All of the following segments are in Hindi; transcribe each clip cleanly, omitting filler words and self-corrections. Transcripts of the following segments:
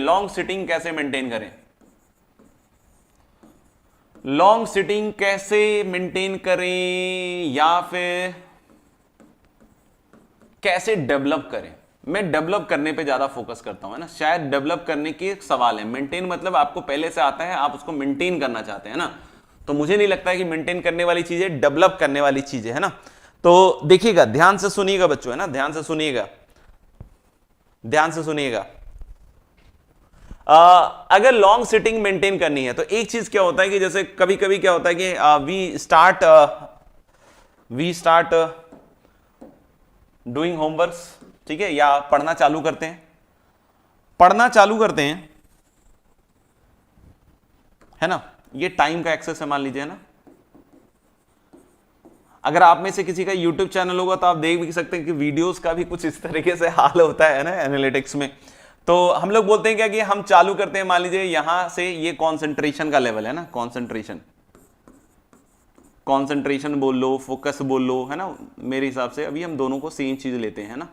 लॉन्ग सिटिंग कैसे मेंटेन करें, लॉन्ग सिटिंग कैसे मेंटेन करें या फिर कैसे डेवलप करें। मैं डेवलप करने पे ज्यादा फोकस करता हूं, है ना। शायद डेवलप करने की एक सवाल है, मेंटेन मतलब आपको पहले से आता है, आप उसको मेंटेन करना चाहते हैं ना। तो मुझे नहीं लगता है कि मेंटेन करने वाली चीज है, डेवलप करने वाली चीज है ना। तो देखिएगा, ध्यान से सुनिएगा बच्चों, है ना, ध्यान से सुनिएगा, ध्यान से सुनिएगा। अगर लॉन्ग सिटिंग मेंटेन करनी है तो एक चीज क्या होता है कि जैसे कभी कभी क्या होता है कि वी स्टार्ट डूइंग होमवर्क्स, ठीक है, या पढ़ना चालू करते हैं, पढ़ना चालू करते हैं, है ना। ये टाइम का एक्सेस है मान लीजिए ना। अगर आप में से किसी का YouTube चैनल होगा तो आप देख भी सकते हैं कि वीडियोस का भी कुछ इस तरीके से हाल होता है ना एनालिटिक्स में। तो हम लोग बोलते हैं क्या कि हम चालू करते हैं, मान लीजिए यहां से, ये कॉन्सेंट्रेशन का लेवल है ना, कॉन्सेंट्रेशन बोल लो, फोकस बोल लो, है ना। मेरे हिसाब से अभी हम दोनों को सेम चीज लेते हैं ना।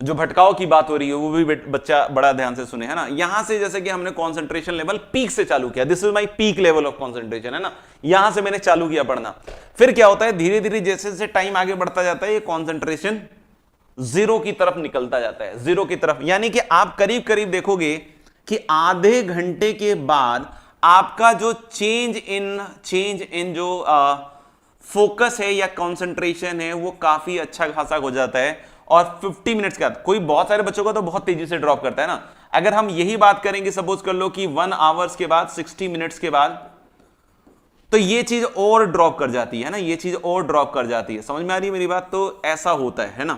जो भटकाव की बात हो रही है वो भी बच्चा बड़ा ध्यान से सुने, है ना। यहां से जैसे कि हमने कॉन्सेंट्रेशन लेवल पीक से चालू किया, this is my peak level of concentration, है ना। यहां से मैंने चालू किया पढ़ना, फिर क्या होता है धीरे धीरे जैसे जैसे टाइम आगे बढ़ता जाता है ये कॉन्सेंट्रेशन जीरो की तरफ निकलता जाता है, जीरो की तरफ। यानी कि आप करीब करीब देखोगे कि आधे घंटे के बाद आपका जो चेंज इन जो फोकस है या कंसंट्रेशन है वो काफी अच्छा खासा हो जाता है। और 50 मिनट्स के बाद, कोई बहुत सारे बच्चों का तो बहुत तेजी से ड्रॉप करता है ना। अगर हम यही बात करेंगे, सपोज कर लो कि 1 आवर्स के बाद, 60 मिनट्स के बाद, तो ये चीज और ड्रॉप कर जाती है ना, ये चीज और ड्रॉप कर जाती है। समझ में आ रही है मेरी बात। तो ऐसा होता है ना।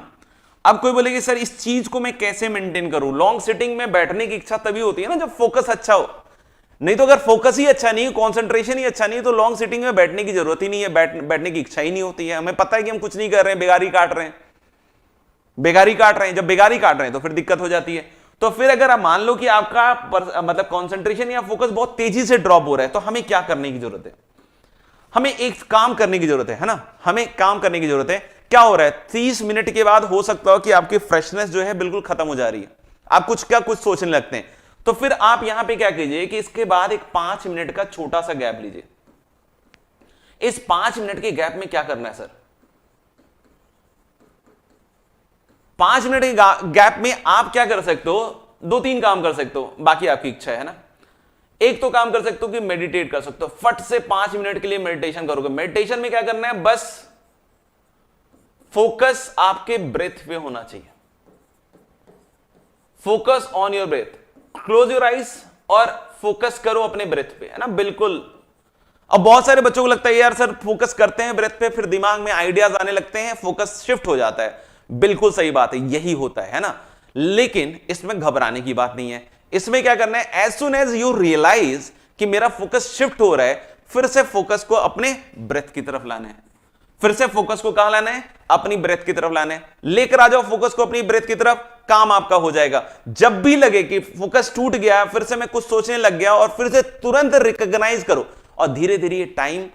अब कोई बोलेगी सर इस चीज को मैं कैसे मेंटेन करूं। लॉन्ग सिटिंग में बैठने की इच्छा तभी होती है ना जब फोकस अच्छा हो, नहीं तो अगर फोकस ही अच्छा नहीं, कंसंट्रेशन ही अच्छा नहीं, तो लॉन्ग सिटिंग में बैठने की जरूरत ही नहीं है, बैठने की इच्छा ही नहीं होती है। हमें पता है कि हम कुछ नहीं कर रहे हैं, बेगारी काट रहे हैं, बेगारी काट रहे हैं। जब बेगारी काट रहे हैं तो फिर दिक्कत हो जाती है। तो फिर अगर आप मान लो कि आपका मतलब कंसंट्रेशन या फोकस बहुत तेजी से ड्रॉप हो रहा है, तो हमें क्या करने की जरूरत है, हमें एक काम करने की जरूरत है ना, हमें काम करने की जरूरत है। क्या हो रहा है, 30 मिनट के बाद हो सकता हो कि आपकी फ्रेशनेस जो है बिल्कुल खत्म हो जा रही है, आप कुछ सोचने लगते हैं। तो फिर आप यहां पे क्या कीजिए कि इसके बाद एक 5 मिनट का छोटा सा गैप लीजिए। इस 5 मिनट के गैप में क्या करना है सर, 5 मिनट के गैप में आप क्या कर सकते हो, 2-3 काम कर सकते हो, बाकी आपकी इच्छा है ना। एक तो काम कर सकते हो कि मेडिटेट कर सकते हो, फट से 5 मिनट के लिए मेडिटेशन करोगे। मेडिटेशन में क्या करना है, बस फोकस आपके ब्रेथ पे होना चाहिए, focus on your breath, close your eyes और फोकस करो अपने ब्रेथ पे, है ना, बिल्कुल। अब बहुत सारे बच्चों को लगता है यार सर फोकस करते हैं ब्रेथ पे, फिर दिमाग में आइडियाज आने लगते हैं, फोकस शिफ्ट हो जाता है। बिल्कुल सही बात है, यही होता है ना। लेकिन इसमें घबराने की बात नहीं है। इसमें क्या करना है, as soon as you realise कि मेरा फोकस शिफ्ट हो रहा है, फिर से फोकस को अपने ब्रेथ की तरफ लाना है, फिर से फोकस को कहां लाना है, अपनी ब्रेथ की तरफ लाना है। लेकर आ जाओ फोकस को अपनी ब्रेथ की तरफ, काम आपका हो जाएगा। जब भी लगे कि फोकस टूट गया, फिर से मैं कुछ सोचने लग गया, और फिर से तुरंत रिकॉग्नाइज करो, और धीरे धीरे ये टाइम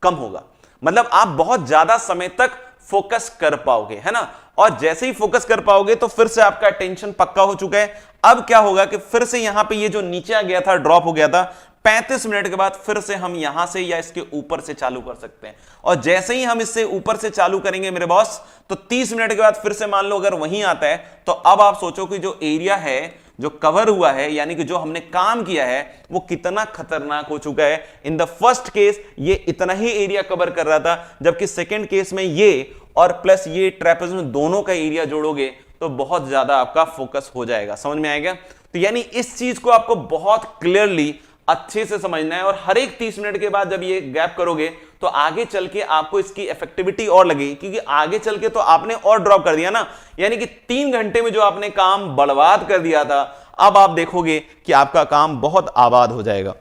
कम होगा। मतलब आप बहुत ज्यादा समय तक फोकस कर पाओगे, है ना। और जैसे ही फोकस कर पाओगे तो फिर से आपका अटेंशन पक्का हो चुका है। अब क्या होगा कि फिर से यहां पे ये जो नीचे आ गया था, ड्रॉप हो गया था, 35 मिनट के बाद फिर से हम यहां से या इसके ऊपर से चालू कर सकते हैं। और जैसे ही हम इससे ऊपर से चालू करेंगे मेरे बॉस, तो 30 मिनट के बाद फिर से मान लो अगर वहीं आता है, तो अब आप सोचो कि जो एरिया है जो कवर हुआ है, यानी कि जो हमने काम किया है, वो कितना खतरनाक हो चुका है। इन द फर्स्ट केस ये इतना ही एरिया कवर कर रहा था, जबकि सेकेंड केस में ये और प्लस ये ट्रेपेज़ॉइड दोनों का एरिया जोड़ोगे तो बहुत ज्यादा आपका फोकस हो जाएगा। समझ में आएगा। तो यानी इस चीज को आपको बहुत क्लियरली अच्छे से समझना है। और हर एक 30 मिनट के बाद जब ये गैप करोगे तो आगे चल के आपको इसकी इफेक्टिविटी और लगेगी, क्योंकि आगे चल के तो आपने और ड्रॉप कर दिया ना। यानी कि 3 घंटे में जो आपने काम बर्बाद कर दिया था, अब आप देखोगे कि आपका काम बहुत आबाद हो जाएगा।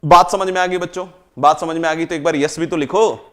बात समझ में आ गई बच्चों, बात समझ में आ गई तो एक बार यस भी तो लिखो।